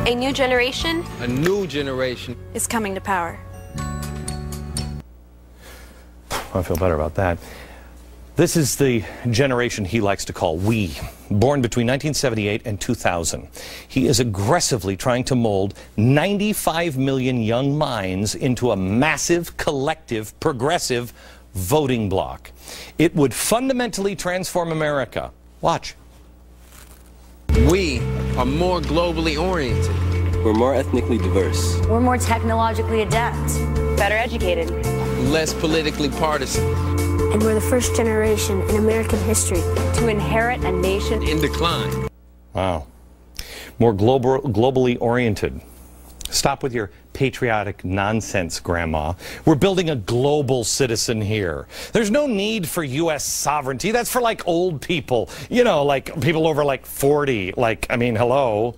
A new generation? A new generation is coming to power. I feel better about that. This is the generation he likes to call we, born between 1978 and 2000. He is aggressively trying to mold 95 million young minds into a massive, collective, progressive voting bloc. It would fundamentally transform America. Watch. We are more globally oriented. We're more ethnically diverse. We're more technologically adept. Better educated. Less politically partisan. And we're the first generation in American history to inherit a nation in decline. Wow. More globally oriented. Stop with your patriotic nonsense, Grandma. We're building a global citizen here. There's no need for U.S. sovereignty. That's for, like, old people. You know, like people over, like, 40. Like, I mean, hello.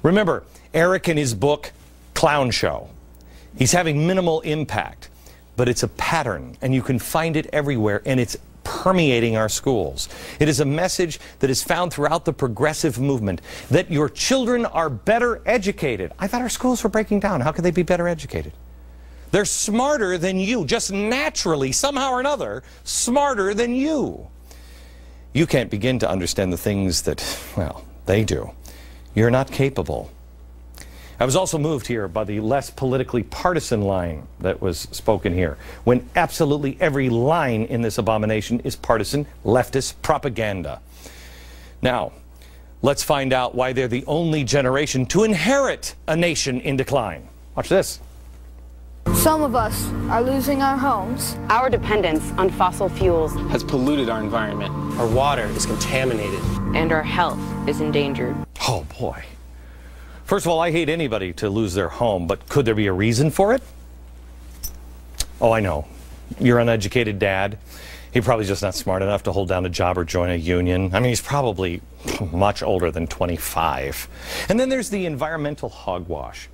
Remember, Eric in his book, Clown Show. He's having minimal impact, but it's a pattern, and you can find it everywhere, and it's permeating our schools. It is a message that is found throughout the progressive movement, that your children are better educated. I thought our schools were breaking down. How could they be better educated? They're smarter than you, just naturally, somehow or another, smarter than you. You can't begin to understand the things that, well, they do. You're not capable. I was also moved here by the less politically partisan line that was spoken here, when absolutely every line in this abomination is partisan leftist propaganda. Now, let's find out why they're the only generation to inherit a nation in decline. Watch this. Some of us are losing our homes. Our dependence on fossil fuels has polluted our environment. Our water is contaminated. And our health is endangered. Oh, boy. First of all, I hate anybody to lose their home, but could there be a reason for it? Oh, I know. Your uneducated dad, he's probably just not smart enough to hold down a job or join a union. I mean, he's probably much older than 25. And then there's the environmental hogwash.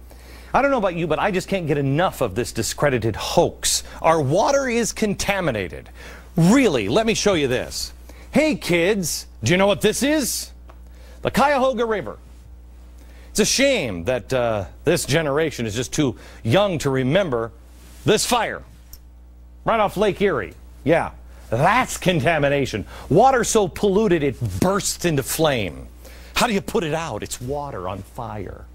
I don't know about you, but I just can't get enough of this discredited hoax. Our water is contaminated. Really, let me show you this. Hey, kids, do you know what this is? The Cuyahoga River. It's a shame that this generation is just too young to remember this fire right off Lake Erie. Yeah, that's contamination. Water so polluted it bursts into flame. How do you put it out? It's water on fire.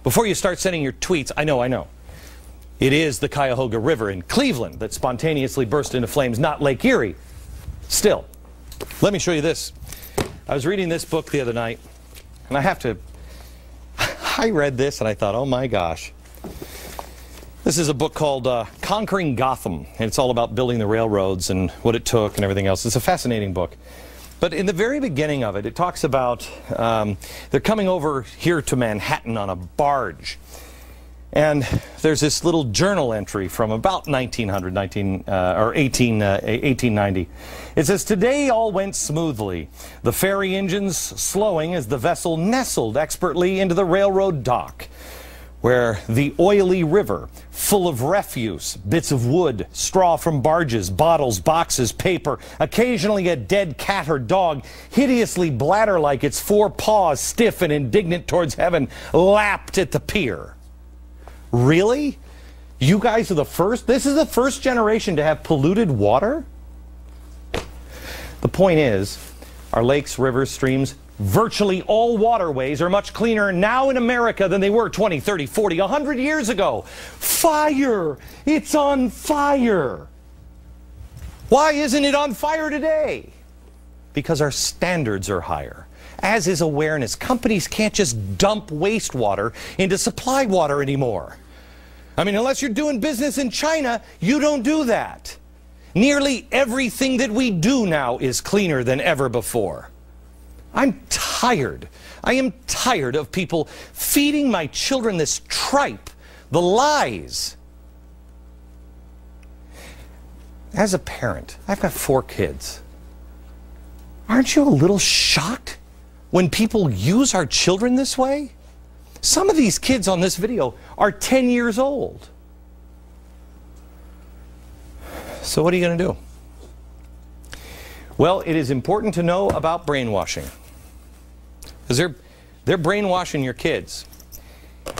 Before you start sending your tweets, I know. It is the Cuyahoga River in Cleveland that spontaneously burst into flames, not Lake Erie. Still, let me show you this. I was reading this book the other night, and I read this and I thought, oh my gosh. This is a book called Conquering Gotham, and it's all about building the railroads and what it took and everything else. It's a fascinating book. But in the very beginning of it, it talks about they're coming over here to Manhattan on a barge. And there's this little journal entry from about 1890. It says, today all went smoothly, the ferry engines slowing as the vessel nestled expertly into the railroad dock, where the oily river, full of refuse, bits of wood, straw from barges, bottles, boxes, paper, occasionally a dead cat or dog, hideously bladder-like, its four paws stiff and indignant towards heaven, lapped at the pier. Really? You guys are the first? This is the first generation to have polluted water? The point is, our lakes, rivers, streams, virtually all waterways are much cleaner now in America than they were 20, 30, 40, 100 years ago. Fire! It's on fire! Why isn't it on fire today? Because our standards are higher. As is awareness. Companies can't just dump wastewater into supply water anymore. I mean, unless you're doing business in China, you don't do that. Nearly everything that we do now is cleaner than ever before. I'm tired. I am tired of people feeding my children this tripe, the lies. As a parent, I've got 4 kids. Aren't you a little shocked when people use our children this way? Some of these kids on this video are 10 years old. So what are you going to do? Well, it is important to know about brainwashing. Because they're brainwashing your kids.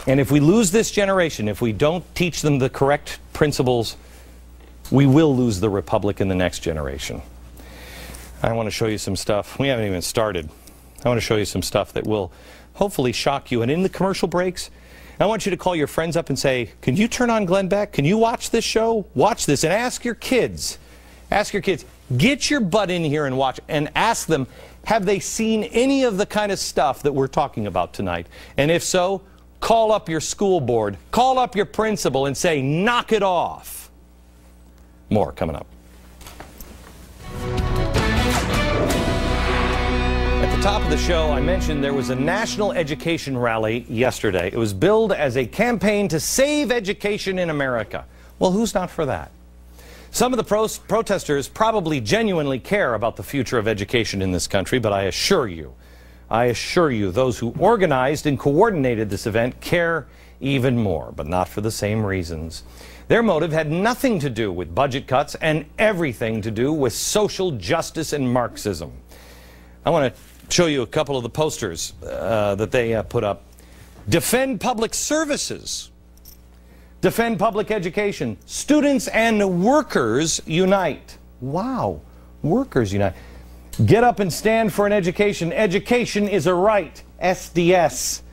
And if we lose this generation, if we don't teach them the correct principles, we will lose the republic in the next generation. I want to show you some stuff. We haven't even started. I want to show you some stuff that will hopefully shock you. And in the commercial breaks, I want you to call your friends up and say, can you turn on Glenn Beck? Can you watch this show? Watch this. And ask your kids. Ask your kids. Get your butt in here and watch. And ask them, have they seen any of the kind of stuff that we're talking about tonight? And if so, call up your school board. Call up your principal and say, knock it off. More coming up. At the top of the show, I mentioned there was a national education rally yesterday. It was billed as a campaign to save education in America. Well, who's not for that? Some of the protesters probably genuinely care about the future of education in this country, but I assure you, those who organized and coordinated this event care even more, but not for the same reasons. Their motive had nothing to do with budget cuts and everything to do with social justice and Marxism. I want to show you a couple of the posters that they put up. Defend public services. Defend public education. Students and workers unite. Wow. Workers unite. Get up and stand for an education. Education is a right. SDS.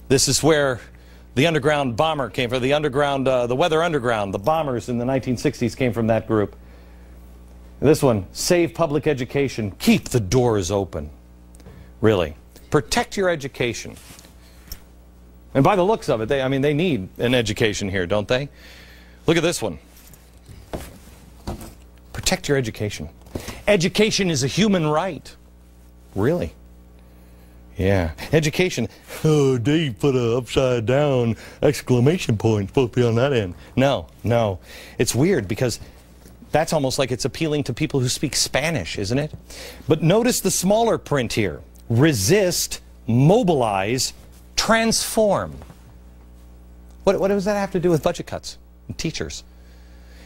This is where the underground bomber came from. The Weather Underground. The bombers in the 1960s came from that group. This one, save public education. Keep the doors open. Really. Protect your education. And by the looks of it, they need an education here, don't they? Look at this one. Protect your education. Education is a human right. Really? Yeah. Education. Oh, Dave put an upside down exclamation point supposed to be on that end. No, no. It's weird because that's almost like it's appealing to people who speak Spanish, isn't it? But notice the smaller print here. Resist, mobilize, transform. What does that have to do with budget cuts and teachers?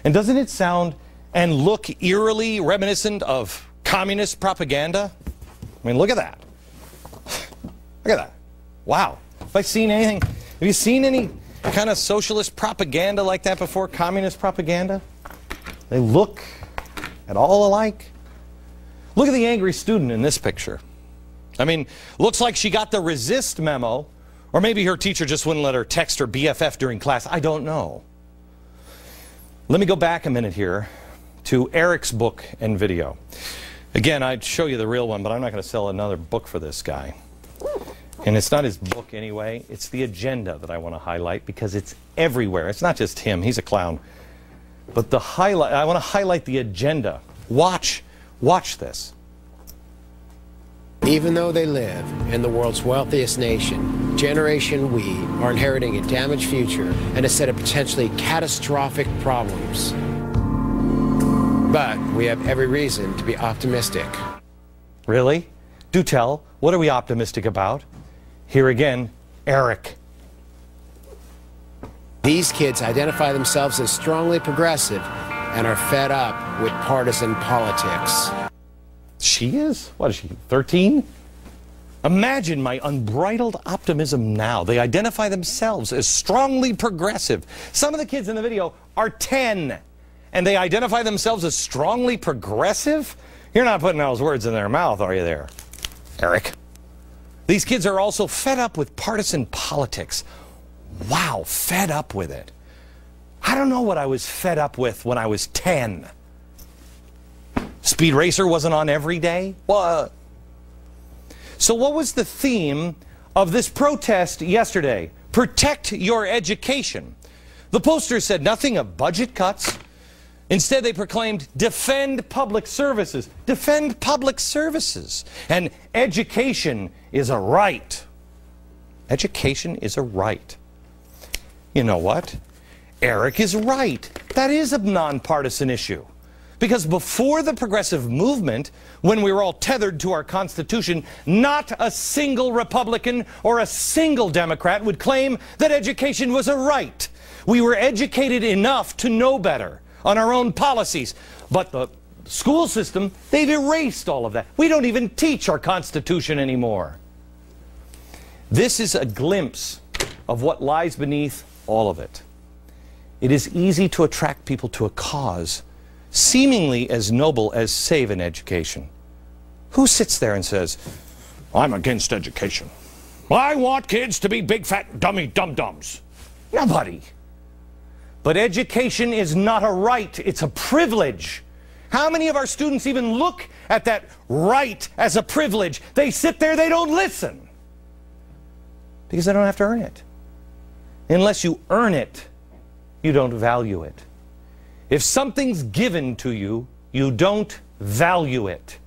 And doesn't it sound and look eerily reminiscent of communist propaganda? I mean, look at that. Look at that. Wow. Have you seen any kind of socialist propaganda like that before? Communist propaganda? They look at all alike. Look at the angry student in this picture. I mean, looks like she got the resist memo, or maybe her teacher just wouldn't let her text her BFF during class. I don't know. Let me go back a minute here to Eric's book and video. Again, I'd show you the real one, but I'm not going to sell another book for this guy. And it's not his book anyway. It's the agenda that I want to highlight because it's everywhere. It's not just him. He's a clown. But I want to highlight the agenda. Watch this. Even though they live in the world's wealthiest nation, Generation We are inheriting a damaged future and a set of potentially catastrophic problems. But we have every reason to be optimistic. Really? Do tell. What are we optimistic about? Here again, Eric. These kids identify themselves as strongly progressive and are fed up with partisan politics. She is? What is she, 13? Imagine my unbridled optimism now. They identify themselves as strongly progressive. Some of the kids in the video are 10, and they identify themselves as strongly progressive? You're not putting those words in their mouth, are you there, Eric? These kids are also fed up with partisan politics. Wow, fed up with it. I don't know what I was fed up with when I was 10. Speed Racer wasn't on every day? What? So what was the theme of this protest yesterday? Protect your education. The poster said nothing of budget cuts. Instead, they proclaimed, defend public services. Defend public services. And education is a right. Education is a right. You know what? Eric is right. That is a nonpartisan issue. Because before the progressive movement, when we were all tethered to our Constitution, not a single Republican or a single Democrat would claim that education was a right. We were educated enough to know better on our own policies. But the school system, they've erased all of that. We don't even teach our Constitution anymore. This is a glimpse of what lies beneath all of it. It is easy to attract people to a cause seemingly as noble as save an education. Who sits there and says, I'm against education. I want kids to be big fat dummy dum-dums. Nobody. But education is not a right, it's a privilege. How many of our students even look at that right as a privilege? They sit there, they don't listen. Because they don't have to earn it. Unless you earn it, you don't value it. If something's given to you, you don't value it.